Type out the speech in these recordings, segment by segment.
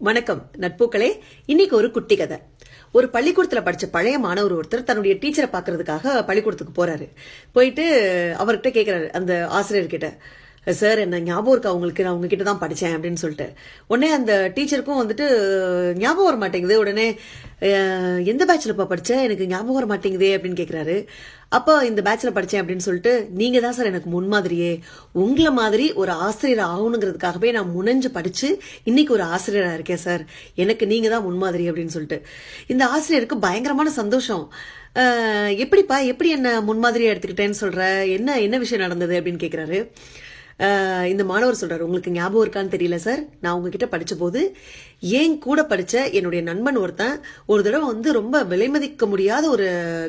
வணக்கம் நட்புகளே. இன்னைக்கு ஒரு குட்டி கதை. ஒரு பள்ளிக்கூடத்துல படிச்ச பழைய மாணவர் ஒருத்தர் தன்னுடைய டீச்சரை பாக்குறதுக்காக பள்ளிக்கூடத்துக்கு போறாரு. போயிட்டு அவர்கிட்ட கேக்குறாரு, அந்த ஆசிரியர்கிட்ட, சார் என்ன ஞாபகம் இருக்கா உங்களுக்கு, நான் உங்ககிட்ட தான் படிச்சேன் அப்படின்னு சொல்லிட்டு. உடனே அந்த டீச்சருக்கும் ஞாபகம் வர மாட்டேங்குது. உடனே எந்த பேட்ச்ல படிச்ச, எனக்கு ஞாபகம் வர மாட்டேங்குதே அப்படின்னு கேக்குறாரு. அப்ப இந்த பேட்ச்ல படிச்சேன் அப்படின்னு சொல்லிட்டு, நீங்க தான் சார் எனக்கு முன்மாதிரியே, உங்களை மாதிரி ஒரு ஆசிரியர் ஆகணுங்கிறதுக்காகவே நான் முனைஞ்சு படிச்சு இன்னைக்கு ஒரு ஆசிரியரா இருக்கேன் சார், எனக்கு நீங்க தான் முன்மாதிரி அப்படின்னு சொல்லிட்டு. இந்த ஆசிரியருக்கு பயங்கரமான சந்தோஷம். எப்படிப்பா, எப்படி என்ன முன்மாதிரியா எடுத்துக்கிட்டேன்னு சொல்ற, என்ன என்ன விஷயம் நடந்தது அப்படின்னு கேக்குறாரு. இந்த மாணவர் சொல்றாரு, உங்களுக்கு ஞாபகம் இருக்கான்னு தெரியல சார், நான் உங்ககிட்ட படிச்ச போது ஏன் கூட படிச்ச என்னுடைய நண்பன் ஒருத்தன் ஒரு தடவை ரொம்ப விலை மதிக்க முடியாத ஒரு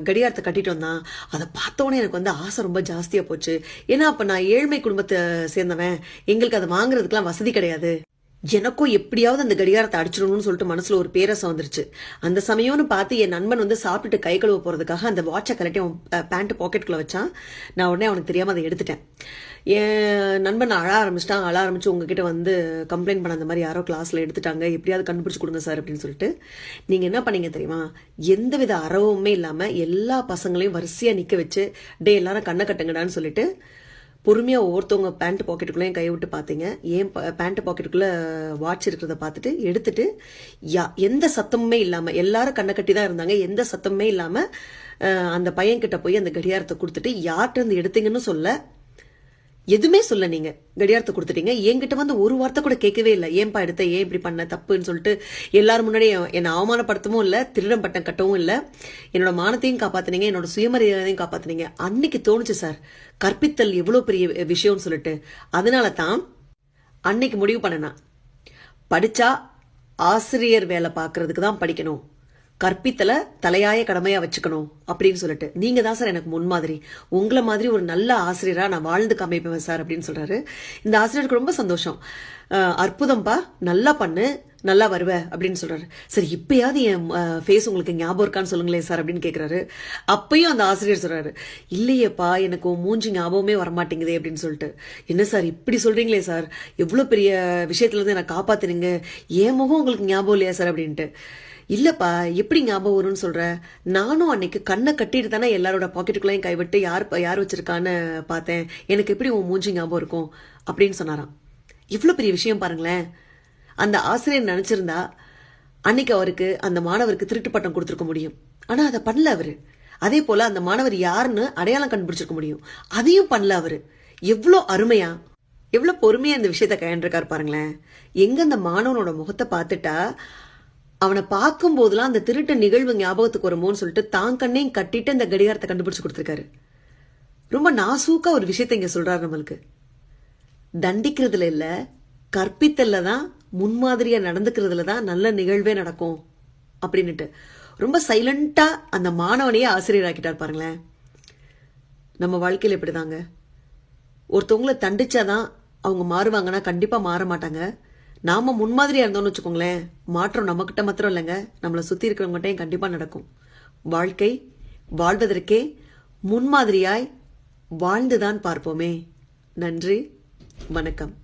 கடிகாரத்தை கட்டிட்டு வந்தான். அதை பார்த்தோன்னே எனக்கு ஆசை ரொம்ப ஜாஸ்தியா போச்சு. ஏன்னா அப்ப நான் ஏழ்மை குடும்பத்தை சேர்ந்தவன், எங்களுக்கு அதை வாங்குறதுக்கெல்லாம் வசதி கிடையாது. எனக்கும் எப்படியாவது அந்த கடிகாரத்தை அடிச்சிடணும்னு சொல்லிட்டு மனசுல ஒரு பேரசை வந்துருச்சு. அந்த சமயம்னு பார்த்து என் நண்பன் சாப்பிட்டுட்டு கை கழுவ போறதுக்காக அந்த வாட்சை கலட்டி அவன் பேண்ட் பாக்கெட்டுக்குள்ள வச்சான். நான் உடனே அவனுக்கு தெரியாம அதை எடுத்துட்டேன். என் நண்பன் அழ ஆரம்பிச்சு உங்ககிட்ட கம்ப்ளைண்ட் பண்ண, அந்த மாதிரி யாரோ கிளாஸ்ல எடுத்துட்டாங்க, எப்படியாவது கண்டுபிடிச்சு கொடுங்க சார் அப்படின்னு சொல்லிட்டு. நீங்க என்ன பண்ணீங்க தெரியுமா, எந்தவித அறவுமே இல்லாம எல்லா பசங்களையும் வரிசையா நிக்க வச்சு, டே எல்லாரும் கண்ணை கட்டுங்கடான்னு சொல்லிட்டு பொறுமையா ஒவ்வொருத்தவங்க பேண்ட் பாக்கெட்டுக்குள்ளேயும் கை விட்டு பாத்தீங்க. ஏன் பேண்ட் பாக்கெட்டுக்குள்ள வாட்ச் இருக்கிறத பார்த்துட்டு எடுத்துட்டு, எந்த சத்தமுமே இல்லாம, எல்லாரும் கண்ணை கட்டி தான் இருந்தாங்க, எந்த சத்தமுமே இல்லாம அந்த பையன் கிட்ட போய் அந்த கடிகாரத்தை கொடுத்துட்டு, யார்கிட்ட இருந்து எடுத்தீங்கன்னு சொல்ல, எதுவுமே சொல்ல, நீங்க கடிகாரத்தை கொடுத்துட்டீங்க. என்கிட்ட ஒரு வார்த்தை கூட கேட்கவே இல்லை, ஏன்பா எடுத்த, ஏன் இப்படி பண்ண, தப்புன்னு சொல்லிட்டு. எல்லாரும் முன்னாடி என்னை அவமானப்படுத்தவும் இல்லை, திருடம் பட்டம் கட்டவும் இல்லை, என்னோட மானத்தையும் காப்பாத்தினீங்க, என்னோட சுயமரியாதையும் காப்பாத்தினீங்க. அன்னைக்கு தோணுச்சு சார், கற்பித்தல் எவ்வளவு பெரிய விஷயம்னு சொல்லிட்டு. அதனால தான் அன்னைக்கு முடிவு பண்ணனா, படிச்சா ஆசிரியர் வேலை பாக்குறதுக்கு தான் படிக்கணும், கற்பித்தல தலையாய கடமையா வச்சுக்கணும் அப்படின்னு சொல்லிட்டு. நீங்க தான் சார் எனக்கு முன்மாதிரி, உங்களை மாதிரி ஒரு நல்ல ஆசிரியரா நான் வாழ்ந்து காமிப்பேன் சார் அப்படின்னு சொல்றாரு. இந்த ஆசிரியருக்கு ரொம்ப சந்தோஷம். அற்புதம்பா, நல்லா பண்ணு, நல்லா வருவ அப்படின்னு சொல்றாரு. சரி, இப்பயாவது என் ஃபேஸ் உங்களுக்கு ஞாபகம் இருக்கான்னு சொல்லுங்களேன் சார் அப்படின்னு கேக்குறாரு. அப்பயும் அந்த ஆசிரியர் சொல்றாரு, இல்லையேப்பா, எனக்கு மூஞ்சி ஞாபகமே வரமாட்டேங்குதே அப்படின்னு சொல்லிட்டு. என்ன சார் இப்படி சொல்றீங்களே சார், எவ்வளவு பெரிய விஷயத்துல இருந்து என்ன காப்பாத்துறீங்க, என் முகம் உங்களுக்கு ஞாபகம் இல்லையா சார் அப்படின்ட்டு. இல்லப்பா, எப்படி ஞாபகம் வரும்னு சொல்ற, நானும் அன்னைக்கு கண்ணை கட்டிட்டு தானே எல்லாரோட பாக்கெட்டுக்குள்ளையும் கைவிட்டு யார் வச்சிருக்கான்னு பார்த்தேன், எனக்கு எப்படி உன் மூஞ்சி ஞாபகம் இருக்கும் அப்படின்னு சொன்னாராம். இவ்வளவு பெரிய விஷயம் பாருங்களேன். அந்த ஆசிரியர் நினைச்சிருந்தா அன்னைக்கு அவருக்கு, அந்த மாணவருக்கு திருட்டு பட்டம் கொடுத்துருக்க முடியும். ஆனா அதை பண்ணல அவரு. அதே போல அந்த மாணவர் யாருன்னு அடையாளம் கண்டுபிடிச்சிருக்க முடியும், அதையும் பண்ணல அவரு. எவ்வளவு அருமையா, எவ்வளவு பொறுமையா இந்த விஷயத்த கையாண்டிருக்காரு பாருங்களேன். எங்க அந்த மாணவனோட முகத்தை பார்த்துட்டா அவனை பார்க்கும் போதெல்லாம் அந்த திருட்டு நிகழ்வு ஞாபகத்துக்கு வருமோன்னு சொல்லிட்டு தான் கண்ணையும் கட்டிட்டு அந்த கடிகாரத்தை கண்டுபிடிச்சு கொடுத்திருக்காரு. ரொம்ப நாசூக்கா ஒரு விஷயத்த இங்க சொல்றாரு நம்மளுக்கு. தண்டிக்கிறதுல இல்ல, கற்பித்தல்ல தான், முன்மாதிரியா நடந்துக்கிறதுல தான் நல்ல நிகழ்வே நடக்கும் அப்படின்னுட்டு ரொம்ப சைலண்டா அந்த மாணவனையே ஆசிரியர் ஆக்கிட்டார் பாருங்களேன். நம்ம வாழ்க்கையில எப்படிதாங்க, ஒருத்தவங்களை தண்டிச்சாதான் அவங்க மாறுவாங்கன்னா கண்டிப்பா மாற மாட்டாங்க. நாம முன்மாதிரியா இருந்தோம்னு வச்சுக்கோங்களேன், மாற்றம் நம்ம கிட்ட மாத்திரம் இல்லைங்க, நம்மளை சுத்தி இருக்கிறவங்ககிட்டையும் கண்டிப்பா நடக்கும். வாழ்க்கை வாழ்வதற்கே முன்மாதிரியாய் வாழ்ந்துதான் பார்ப்போமே. நன்றி, வணக்கம்.